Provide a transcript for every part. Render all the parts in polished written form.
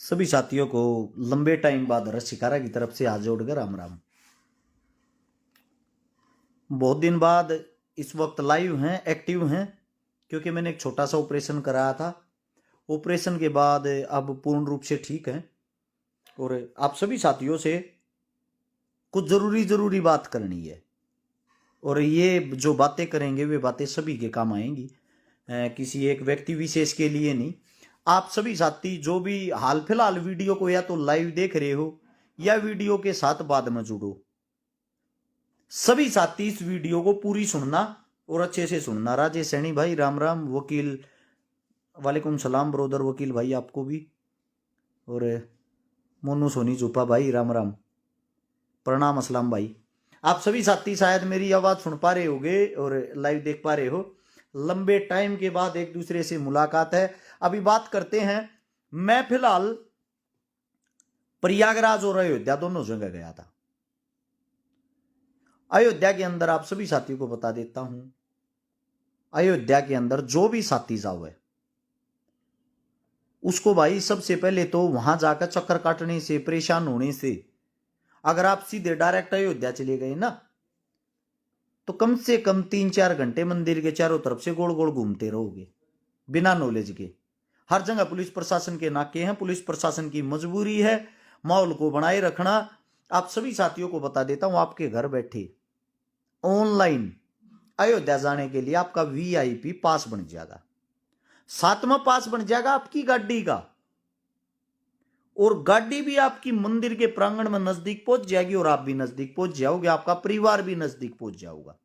सभी साथियों को लंबे टाइम बाद रसिकारा की तरफ से हाथ जोड़कर राम राम। बहुत दिन बाद इस वक्त लाइव हैं, एक्टिव हैं, क्योंकि मैंने एक छोटा सा ऑपरेशन कराया था। ऑपरेशन के बाद अब पूर्ण रूप से ठीक है और आप सभी साथियों से कुछ जरूरी बात करनी है और ये जो बातें करेंगे वे बातें सभी के काम आएंगी, किसी एक व्यक्ति विशेष के लिए नहीं। आप सभी साथी जो भी हाल फिलहाल वीडियो को या तो लाइव देख रहे हो या वीडियो के साथ बाद में जुड़ो, सभी साथी इस वीडियो को पूरी सुनना और अच्छे से सुनना। राजेश सैनी भाई राम राम, वकील वालेकुम सलाम ब्रोदर वकील भाई आपको भी, और मोनू सोनी चुपा भाई राम राम, प्रणाम असलाम भाई। आप सभी साथी शायद मेरी आवाज सुन पा रहे होगे और लाइव देख पा रहे हो। लंबे टाइम के बाद एक दूसरे से मुलाकात है। अभी बात करते हैं, मैं फिलहाल प्रयागराज और अयोध्या दोनों जगह गया था। अयोध्या के अंदर आप सभी साथियों को बता देता हूं, अयोध्या के अंदर जो भी साथी जाओ है उसको भाई सबसे पहले तो वहां जाकर चक्कर काटने से, परेशान होने से, अगर आप सीधे डायरेक्ट अयोध्या चले गए ना तो कम से कम 3-4 घंटे मंदिर के चारों तरफ से गोल गोल घूमते रहोगे बिना नॉलेज के। हर जगह पुलिस प्रशासन के नाके हैं, पुलिस प्रशासन की मजबूरी है माहौल को बनाए रखना। आप सभी साथियों को बता देता हूं, आपके घर बैठे ऑनलाइन अयोध्या जाने के लिए आपका वीआईपी पास बन जाएगा, 7वां पास बन जाएगा आपकी गाड़ी का, और गाड़ी भी आपकी मंदिर के प्रांगण में नजदीक पहुंच जाएगी और आप भी नजदीक पहुंच जाओगे, आपका परिवार भी नजदीक पहुंच जाओगा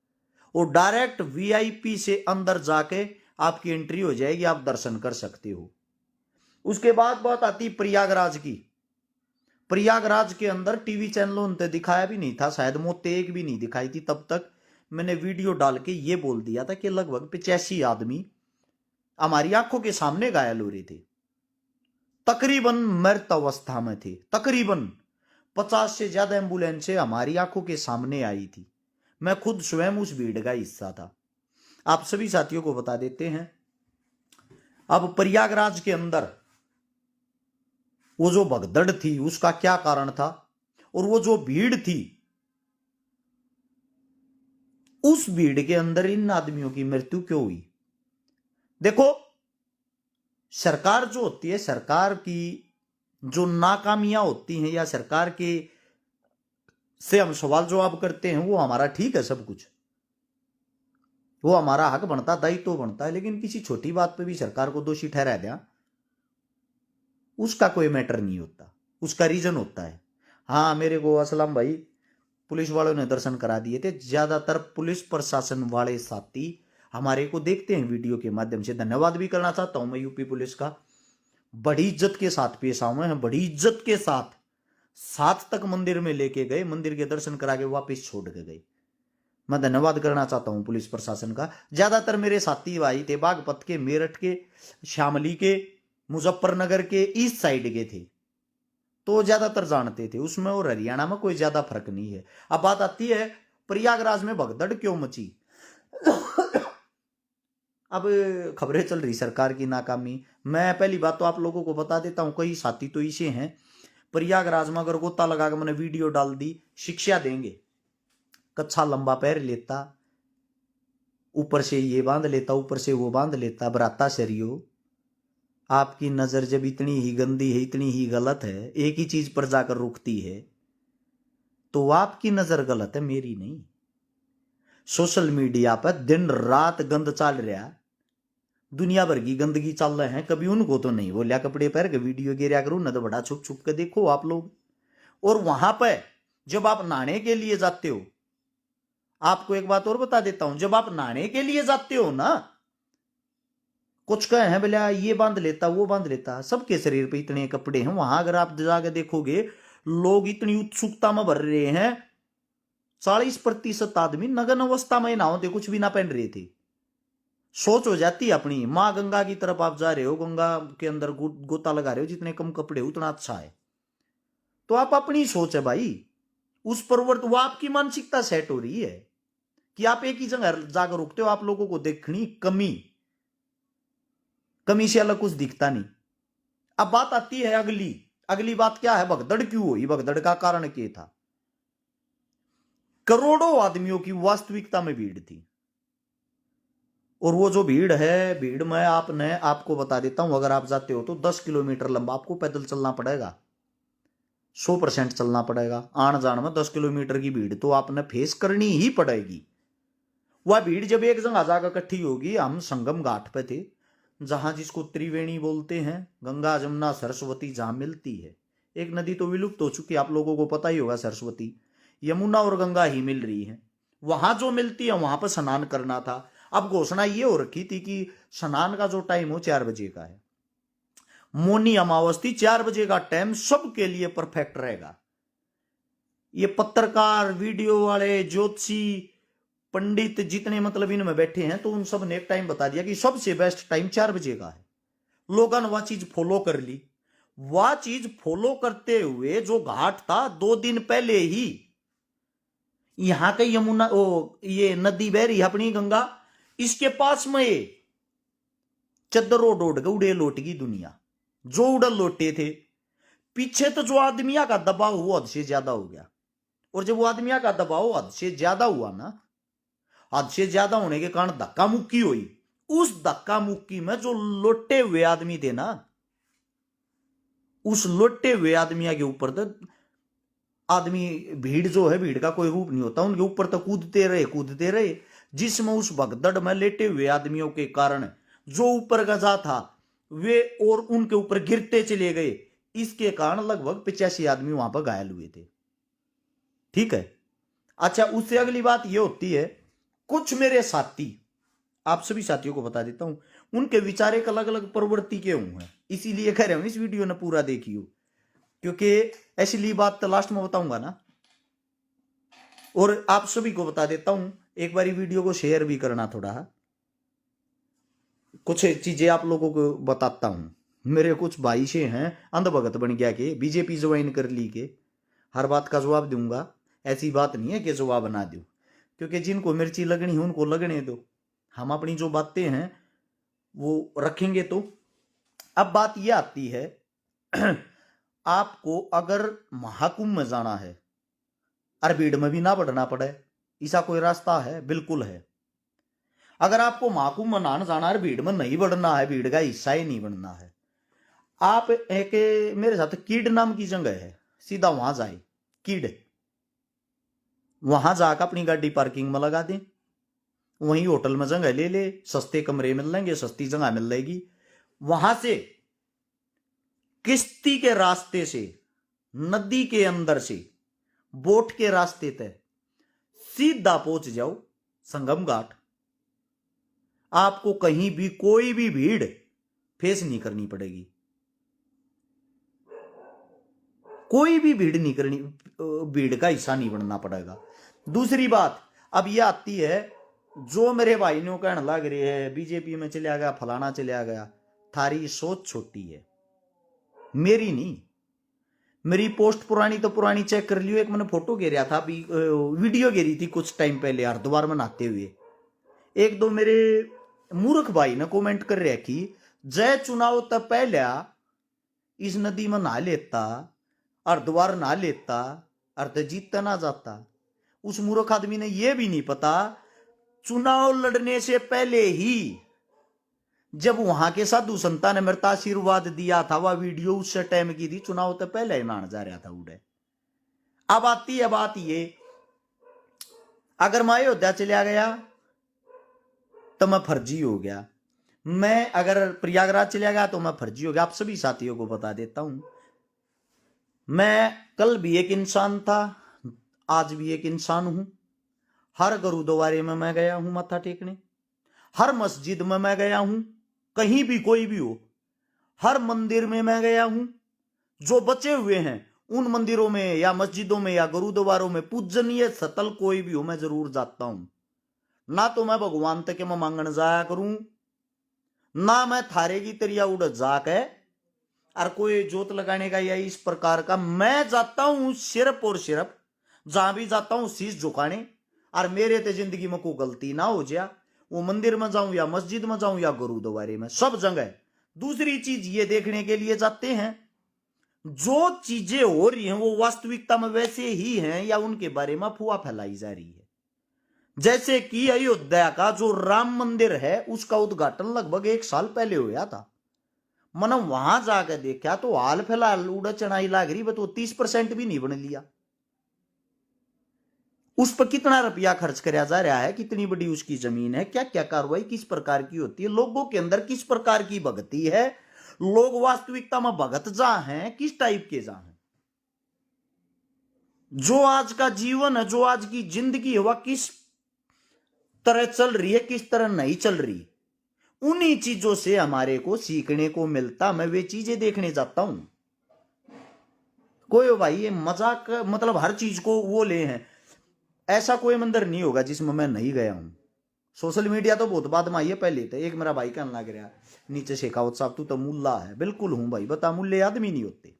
और डायरेक्ट वीआईपी से अंदर जाके आपकी एंट्री हो जाएगी, आप दर्शन कर सकते हो। उसके बाद बात आती प्रयागराज की। प्रयागराज के अंदर टीवी चैनलों ने दिखाया भी नहीं था, शायद मौतें एक भी नहीं दिखाई थी। तब तक मैंने वीडियो डाल के ये बोल दिया था कि लगभग 85 आदमी हमारी आंखों के सामने घायल हो रहे थे, तकरीबन मृत अवस्था में थे। तकरीबन 50 से ज्यादा एम्बुलेंसें हमारी आंखों के सामने आई थी। मैं खुद स्वयं उस भीड़ का हिस्सा था। आप सभी साथियों को बता देते हैं, अब प्रयागराज के अंदर वो जो भगदड़ थी उसका क्या कारण था और वो जो भीड़ थी उस भीड़ के अंदर इन आदमियों की मृत्यु क्यों हुई। देखो, सरकार जो होती है, सरकार की जो नाकामियां होती हैं या सरकार के से हम सवाल जवाब करते हैं, वो हमारा ठीक है, सब कुछ वो हमारा हक बनता, दायित्व तो बनता है, लेकिन किसी छोटी बात पे भी सरकार को दोषी ठहरा दिया उसका कोई मैटर नहीं होता, उसका रीजन होता है। हाँ, मेरे को असलम भाई पुलिस वालों ने दर्शन करा दिए थे। ज्यादातर पुलिस प्रशासन वाले साथी हमारे को देखते हैं वीडियो के माध्यम से, धन्यवाद भी करना चाहता हूं मैं यूपी पुलिस का। बड़ी इज्जत के साथ पेश आए हैं, बड़ी इज्जत के साथ 7 तक मंदिर में लेके गए, मंदिर के दर्शन करा के वापस छोड़ के गए। मैं धन्यवाद करना चाहता हूं पुलिस प्रशासन का। ज्यादातर मेरे साथी भाई थे बागपत के, मेरठ के, शामली के, मुजफ्फरनगर के, ईस्ट साइड के थे, तो ज्यादातर जानते थे उसमें, और हरियाणा में कोई ज्यादा फर्क नहीं है। अब बात आती है प्रयागराज में भगदड़ क्यों मची। अब खबरें चल रही सरकार की नाकामी। मैं पहली बात तो आप लोगों को बता देता हूं, कई साथी तो इसे हैं प्रयागराज में अगर गोता लगा के मैंने वीडियो डाल दी, शिक्षा देंगे, कच्छा लंबा पैर लेता, ऊपर से ये बांध लेता, ऊपर से वो बांध लेता, बराता शरीयो। आपकी नजर जब इतनी ही गंदी है, इतनी ही गलत है, एक ही चीज पर जाकर रुकती है, तो आपकी नजर गलत है, मेरी नहीं। सोशल मीडिया पर दिन रात गंद चल रहा, दुनिया भर की गंदगी चल रहे हैं, कभी उनको तो नहीं बोलिया कपड़े पहन के वीडियो गिरा करूं न, तो बड़ा छुप छुप के देखो आप लोग। और वहां पर जब आप नहाने के लिए जाते हो, आपको एक बात और बता देता हूं, जब आप नहाने के लिए जाते हो ना, कुछ कहे हैं बोले ये बांध लेता, वो बांध लेता, सबके शरीर पे इतने कपड़े हैं। वहां अगर आप जाकर देखोगे, लोग इतनी उत्सुकता में भर रहे हैं, 40% आदमी नग्न अवस्था में नहाते, कुछ भी ना पहन रहे थे। सोच हो जाती है अपनी। मां गंगा की तरफ आप जा रहे हो, गंगा के अंदर गोता लगा रहे हो, जितने कम कपड़े उतना अच्छा है। तो आप अपनी सोच है भाई, उस परवर्त वो आपकी मानसिकता सेट हो रही है कि आप एक ही जगह जाकर रुकते हो। आप लोगों को देखनी कमी से अलग कुछ दिखता नहीं। अब बात आती है अगली, अगली बात क्या है, भगदड़ क्यों हुई, भगदड़ का कारण क्या था? करोड़ों आदमियों की वास्तविकता में भीड़ थी। और वो जो भीड़ है, भीड़ में आपको बता देता हूं, अगर आप जाते हो तो 10 किलोमीटर लंबा आपको पैदल चलना पड़ेगा, 100% चलना पड़ेगा। आन जान में 10 किलोमीटर की भीड़ तो आपने फेस करनी ही पड़ेगी। वह भीड़ जब एक जगह जाकर इकट्ठी होगी, हम संगम घाट पे थे, जहां जिसको त्रिवेणी बोलते हैं, गंगा जमुना सरस्वती जहां मिलती है। एक नदी तो विलुप्त हो चुकी है, आप लोगों को पता ही होगा, सरस्वती। यमुना और गंगा ही मिल रही है। वहां जो मिलती है वहां पर स्नान करना था। अब घोषणा ये हो रखी थी कि स्नान का जो टाइम हो 4 बजे का है। मौनी अमावस्या 4 बजे का टाइम सबके लिए परफेक्ट रहेगा। ये पत्रकार, वीडियो वाले, ज्योतिषी, पंडित जितने मतलब इनमें बैठे हैं, तो उन सब ने एक टाइम बता दिया कि सबसे बेस्ट टाइम 4 बजे का है। लोगों ने वह चीज फॉलो कर ली। वह चीज फॉलो करते हुए जो घाट था, 2 दिन पहले ही यहां के यमुना, ये नदी बह रही अपनी गंगा, इसके पास में ये चद्दरों डोड के उड़े लौटगी दुनिया। जो उड़ल लौटे थे पीछे, तो जो आदमिया का दबाव वो हद से ज्यादा हो गया। और जब वो आदमिया का दबाव हद से ज्यादा हुआ ना, हद से ज्यादा होने के कारण धक्का मुक्की हुई। उस धक्का मुक्की में जो लौटे हुए आदमी थे ना, उस लौटे हुए आदमिया के ऊपर तो आदमी, भीड़ जो है, भीड़ का कोई रूप नहीं होता, उनके ऊपर तो कूदते रहे, जिसमें उस भगदड़ में लेटे हुए आदमियों के कारण जो ऊपर गजा था वे और उनके ऊपर गिरते चले गए। इसके कारण लगभग 85 आदमी वहां पर घायल हुए थे। ठीक है। अच्छा, उससे अगली बात यह होती है, कुछ मेरे साथी, आप सभी साथियों को बता देता हूं, उनके विचार एक अलग अलग प्रवृत्ति के हुए हैं, इसीलिए कह रहे हूं इस वीडियो ने पूरा देखियो, क्योंकि ऐसी बात तो लास्ट में बताऊंगा ना। और आप सभी को बता देता हूं, एक बारी वीडियो को शेयर भी करना, थोड़ा कुछ चीजें आप लोगों को बताता हूं। मेरे कुछ भाई से हैं अंधभगत बन गया के, बीजेपी ज्वाइन कर ली के, हर बात का जवाब दूंगा, ऐसी बात नहीं है कि जवाब ना दूं, क्योंकि जिनको मिर्ची लगनी है उनको लगने दो, हम अपनी जो बातें हैं वो रखेंगे। तो अब बात यह आती है, आपको अगर महाकुंभ में जाना है और भीड़ में भी ना बढ़ना पड़े, ऐसा कोई रास्ता है? बिल्कुल है। अगर आपको महाकुंभ में नहाने जाना है, भीड़ में नहीं बढ़ना है, भीड़ का हिस्सा ही नहीं बनना है, आप एक मेरे साथ कीड नाम की जगह है, सीधा वहां जाए, कीड, वहां जाकर अपनी गाड़ी पार्किंग में लगा दें, वहीं होटल में जगह ले ले, सस्ते कमरे मिल लेंगे, सस्ती जगह मिल जाएगी। वहां से किश्ती के रास्ते से, नदी के अंदर से, बोट के रास्ते तक सीधा पहुंच जाओ संगम घाट। आपको कहीं भी कोई भी भीड़ फेस नहीं करनी पड़ेगी, कोई भी भीड़ नहीं करनी, भीड़ का हिस्सा नहीं बनना पड़ेगा। दूसरी बात अब यह आती है, जो मेरे भाई ने कहने लग रही है बीजेपी में चला गया, फलाना चला गया, थारी सोच छोटी है, मेरी नहीं। मेरी पोस्ट पुरानी तो पुरानी चेक कर लियो। एक मैंने फोटो घेरा था, अभी वीडियो घेरी थी कुछ टाइम पहले हरिद्वार में नहाते हुए। एक दो मेरे मूर्ख भाई ने कमेंट कर रहा कि जय चुनाव तक पहले इस नदी में नहा लेता, हरिद्वार नहा लेता, अर्ध जीतता ना जाता। उस मूर्ख आदमी ने यह भी नहीं पता, चुनाव लड़ने से पहले ही जब वहां के साधु संता ने मेरे आशीर्वाद दिया था, वह वीडियो उस टाइम की थी, चुनाव तो पहले ही नहाने जा रहा था उड़े। अब आती है बात ये, अगर मैं अयोध्या चला गया तो मैं फर्जी हो गया, मैं अगर प्रयागराज चला गया तो मैं फर्जी हो गया। आप सभी साथियों को बता देता हूं, मैं कल भी एक इंसान था, आज भी एक इंसान हूं। हर गुरुद्वारे में मैं गया हूं मत्था टेकने, हर मस्जिद में मैं गया हूं, कहीं भी कोई भी हो, हर मंदिर में मैं गया हूं। जो बचे हुए हैं उन मंदिरों में या मस्जिदों में या गुरुद्वारों में, पूजनीय स्थल कोई भी हो, मैं जरूर जाता हूं। ना तो मैं भगवान तक मैं मांगन जाया करूं, ना मैं थारे की तरिया उड़ जाके और कोई जोत लगाने का या इस प्रकार का। मैं जाता हूं सिर्फ और सिर्फ, जहां भी जाता हूं शीश झुकाने, और मेरे ते जिंदगी में कोई गलती ना हो जाए, वो मंदिर में जाऊं या मस्जिद में जाऊं या गुरुद्वारे में, सब जगह। दूसरी चीज ये देखने के लिए जाते हैं जो चीजें हो रही हैं वो वास्तविकता में वैसे ही हैं या उनके बारे में अफवाह फैलाई जा रही है। जैसे कि अयोध्या का जो राम मंदिर है उसका उद्घाटन लगभग 1 साल पहले हुआ था। मैंने वहां जाकर देखा तो हाल फिलहाल उड़ा चढ़ाई लाग रही, तो 30% भी नहीं बन लिया। उस पर कितना रुपया खर्च कराया जा रहा है, कितनी बड़ी उसकी जमीन है, क्या क्या कार्रवाई किस प्रकार की होती है, लोगों के अंदर किस प्रकार की भक्ति है, लोग वास्तविकता में भगत जा हैं किस टाइप के जा हैं। जो आज का जीवन है, जो आज की जिंदगी है, वह किस तरह चल रही है, किस तरह नहीं चल रही, उन्हीं चीजों से हमारे को सीखने को मिलता। मैं वे चीजें देखने जाता हूं। कोई भाई ये मजाक मतलब हर चीज को वो ले हैं, ऐसा कोई मंदिर नहीं होगा जिसमें मैं नहीं गया हूं। सोशल मीडिया तो बहुत बाद में आई है, पहले तो एक मेरा भाई कहने लग रहा नीचे शेखावत साहब तू तो मुल्ला है। बिल्कुल हूं भाई, बता मुल्ले आदमी नहीं होते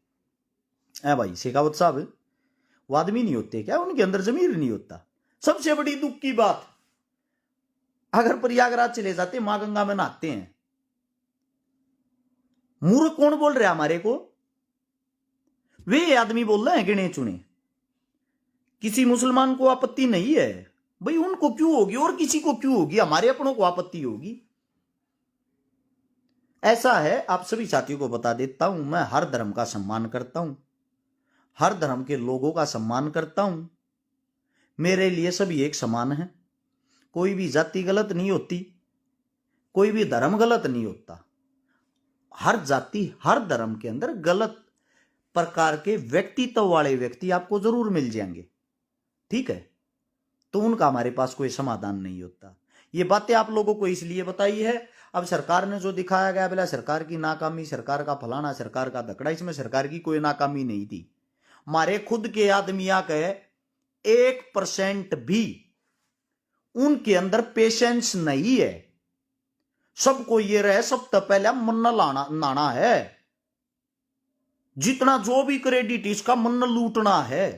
है भाई। शेखावत साहब वो आदमी नहीं होते क्या, उनके अंदर जमीर नहीं होता। सबसे बड़ी दुख की बात, अगर प्रयागराज चले जाते मां गंगा में नहाते हैं, मूर्ख कौन बोल रहा है हमारे को, वे आदमी बोल रहे हैं गिने चुने। किसी मुसलमान को आपत्ति नहीं है भाई, उनको क्यों होगी और किसी को क्यों होगी, हमारे अपनों को आपत्ति होगी। ऐसा है, आप सभी साथियों को बता देता हूं, मैं हर धर्म का सम्मान करता हूं, हर धर्म के लोगों का सम्मान करता हूं। मेरे लिए सभी एक समान है, कोई भी जाति गलत नहीं होती, कोई भी धर्म गलत नहीं होता। हर जाति हर धर्म के अंदर गलत प्रकार के व्यक्तित्व वाले व्यक्ति आपको जरूर मिल जाएंगे, ठीक है, तो उनका हमारे पास कोई समाधान नहीं होता। ये बातें आप लोगों को इसलिए बताई है, अब सरकार ने जो दिखाया गया बोला सरकार की नाकामी, सरकार का फलाना, सरकार का धकड़ा, इसमें सरकार की कोई नाकामी नहीं थी। हमारे खुद के आदमिया के 1% भी उनके अंदर पेशेंस नहीं है। सबको ये रहे सब तो पहले मन्ना लाना नाना है, जितना जो भी क्रेडिट इसका मन्ना लूटना है।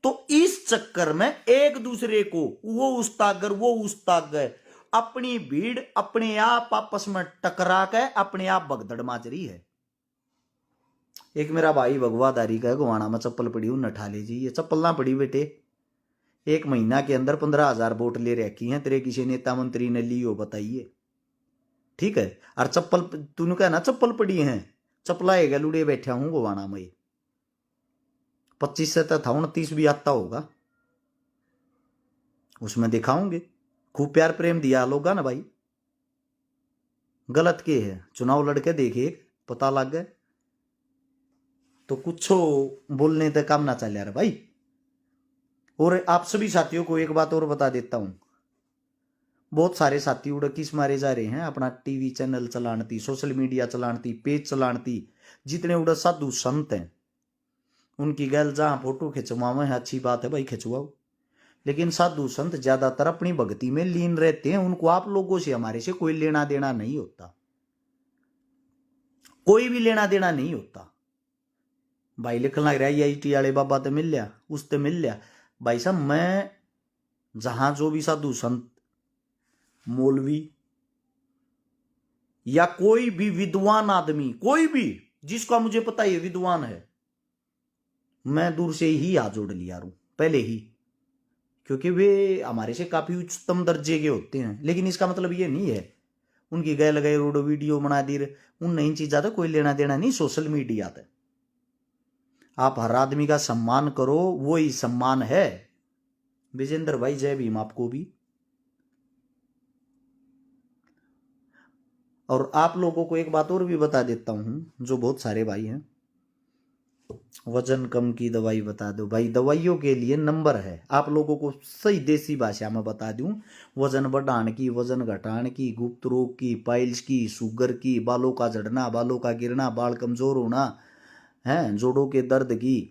तो इस चक्कर में एक दूसरे को वो उस्तागर वो उस्तागर अपनी भीड़ अपने आप आपस में टकरा के अपने आप भगदड़ माच रही है। एक मेरा भाई भगवादारी का गोवाना में चप्पल पड़ी हूं, नठा लीजिए, ये चप्पल ना पड़ी बेटे, 1 महीना के अंदर 15,000 वोट ले रखी हैं तेरे किसी नेता मंत्री ने ली हो, बताइए, ठीक है। और चप्पल तूने कहा ना चप्पल पड़ी है, चप्पला है लुड़े बैठा हूं गोवाना में, 25 से था 29 भी आता होगा, उसमें दिखाऊंगे। खूब प्यार प्रेम दिया लोग ना भाई, गलत के है चुनाव लड़के देखे पता लग गए तो कुछ बोलने तक काम ना चल यार भाई। और आप सभी साथियों को एक बात और बता देता हूं, बहुत सारे साथी उड़ किस मारे जा रहे हैं अपना टीवी चैनल चलानती, सोशल मीडिया चलानती, पेज चलानती, जितने उड़ साधु संत हैं उनकी गैल जहां फोटो खिंचवावे है अच्छी बात है भाई, खिंचवाओ, लेकिन साधु संत ज्यादातर अपनी भक्ति में लीन रहते हैं, उनको आप लोगों से हमारे से कोई लेना देना नहीं होता, कोई भी लेना देना नहीं होता। भाई लिखना लग रहा है IIT वाले बाबा तो मिल लिया, उससे मिल लिया। भाई साहब मैं जहां जो भी साधु संत मौलवी या कोई भी विद्वान आदमी, कोई भी जिसका मुझे पता है विद्वान है, मैं दूर से ही हाथ जोड़ लिया रू पहले ही, क्योंकि वे हमारे से काफी उच्चतम दर्जे के होते हैं। लेकिन इसका मतलब ये नहीं है उनकी गए लगाए रोड वीडियो बना दी, उन नई चीजा तो कोई लेना देना नहीं। सोशल मीडिया तक आप हर आदमी का सम्मान करो, वो ही सम्मान है। विजेंद्र भाई जय भीम आपको भी। और आप लोगों को एक बात और भी बता देता हूं, जो बहुत सारे भाई हैं, वजन कम की दवाई बता दो भाई, दवाइयों के लिए नंबर है। आप लोगों को सही देसी भाषा में बता दूं, वजन बढ़ाने की, वजन घटाने की, गुप्त रोग की, पाइल्स की, शुगर की, बालों का झड़ना, बालों का गिरना, बाल कमजोर होना है, जोड़ों के दर्द की,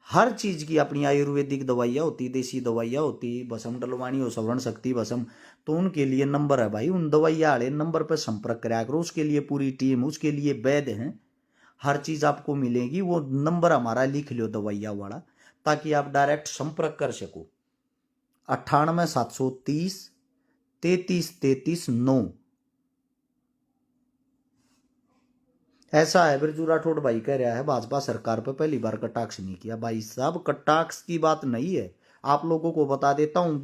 हर चीज की अपनी आयुर्वेदिक दवाइयाँ होती, देसी दवाइयाँ होती, भस्म डलवानी हो सवर्ण शक्ति भस्म, तो उनके लिए नंबर है भाई। उन दवाइयाँ वाले नंबर पर संपर्क कराया करो, उसके लिए पूरी टीम, उसके लिए वैद्य हैं, हर चीज आपको मिलेगी। वो नंबर हमारा लिख लो दवाइयाँ वाला, ताकि आप डायरेक्ट संपर्क कर सको। 98 730 33 33 9। ऐसा है, बिरजू राठौड़ भाई कह रहा है भाजपा सरकार पर पहली बार कटाक्ष नहीं किया। भाई साहब कटाक्ष की बात नहीं है, आप लोगों को बता देता हूं।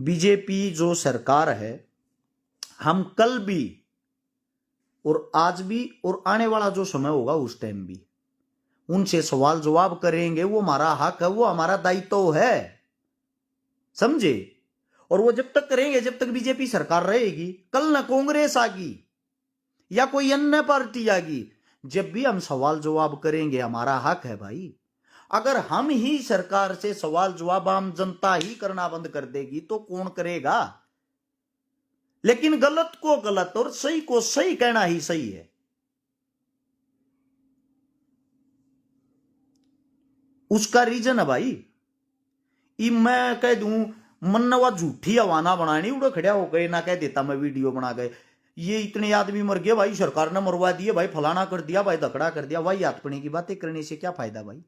बीजेपी जो सरकार है, हम कल भी और आज भी और आने वाला जो समय होगा उस टाइम भी उनसे सवाल जवाब करेंगे। वो हमारा हक है, वो हमारा दायित्व है, समझे। और वो जब तक करेंगे जब तक बीजेपी सरकार रहेगी। कल ना कांग्रेस आगी या कोई अन्य पार्टी आगी, जब भी हम सवाल जवाब करेंगे, हमारा हक है भाई। अगर हम ही सरकार से सवाल जवाब आम जनता ही करना बंद कर देगी तो कौन करेगा। लेकिन गलत को गलत और सही को सही कहना ही सही है। उसका रीजन है भाई। मैं कह दूं मनवा झूठी हवाना बनानी उड़ो खड़ा हो गए ना, कह देता मैं वीडियो बना गए ये इतने आदमी मर गए भाई, सरकार ने मरवा दिए भाई, फलाना कर दिया भाई, धकड़ा कर दिया भाई। यातपणी की बातें करने से क्या फायदा भाई।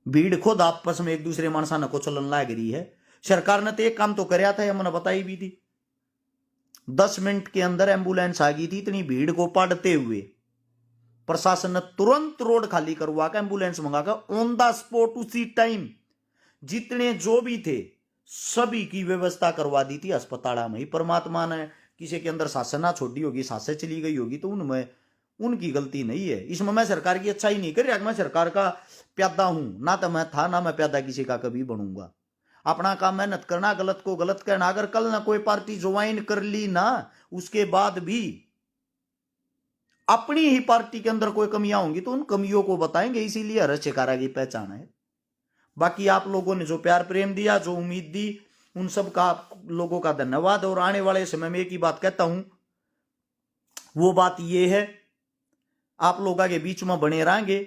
भीड़ खुद आपस में एक दूसरे मानसा को चलन लाग रही है। सरकार ने तो एक काम तो कराया था, मैंने बताई भी थी। 10 मिनट के अंदर एम्बुलेंस आ गई थी। इतनी भीड़ को पाड़ते हुए प्रशासन ने तुरंत रोड खाली करवा कर एम्बुलेंस मंगाकर ऑन द स्पॉट उसी टाइम जितने जो भी थे सभी की व्यवस्था करवा दी थी अस्पताल में ही। परमात्मा ने किसी के अंदर सांसें ना छोड़ी होगी, सांसें चली गई होगी तो उनमें उनकी गलती नहीं है। इसमें मैं सरकार की अच्छाई नहीं कर रहा, मैं सरकार का प्यादा हूं ना, तो मैं था ना मैं प्यादा किसी का कभी बनूंगा। अपना काम मेहनत करना, गलत को गलत कहना। अगर कल ना कोई पार्टी ज्वाइन कर ली ना, उसके बाद भी अपनी ही पार्टी के अंदर कोई कमियां होंगी तो उन कमियों को बताएंगे। इसीलिए हर्ष चिकारा की पहचान है। बाकी आप लोगों ने जो प्यार प्रेम दिया, जो उम्मीद दी, उन सब का आप लोगों का धन्यवाद। और आने वाले समय में एक ही बात कहता हूं, वो बात ये है आप लोग आगे बीच में बने रहेंगे।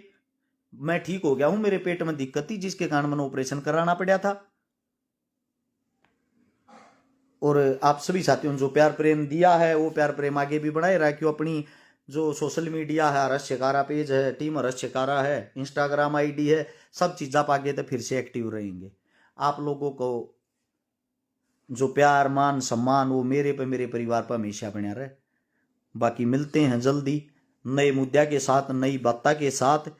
मैं ठीक हो गया हूं, मेरे पेट में दिक्कत थी जिसके कारण मैंने ऑपरेशन कराना पड़ा था। और आप सभी साथियों ने जो प्यार प्रेम दिया है वो प्यार प्रेम आगे भी बढ़ाए रखियो। अपनी जो सोशल मीडिया है, हर्ष चिकारा पेज है, टीम हर्ष चिकारा है, इंस्टाग्राम आईडी है, सब चीज आप आगे तो फिर से एक्टिव रहेंगे। आप लोगों को जो प्यार मान सम्मान वो मेरे पे मेरे परिवार पर हमेशा बना रहे। बाकी मिलते हैं जल्दी नए मुद्दा के साथ, नई बात के साथ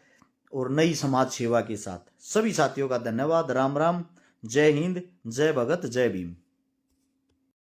और नई समाज सेवा के साथ। सभी साथियों का धन्यवाद। राम राम, जय हिंद, जय भगत, जय भीम।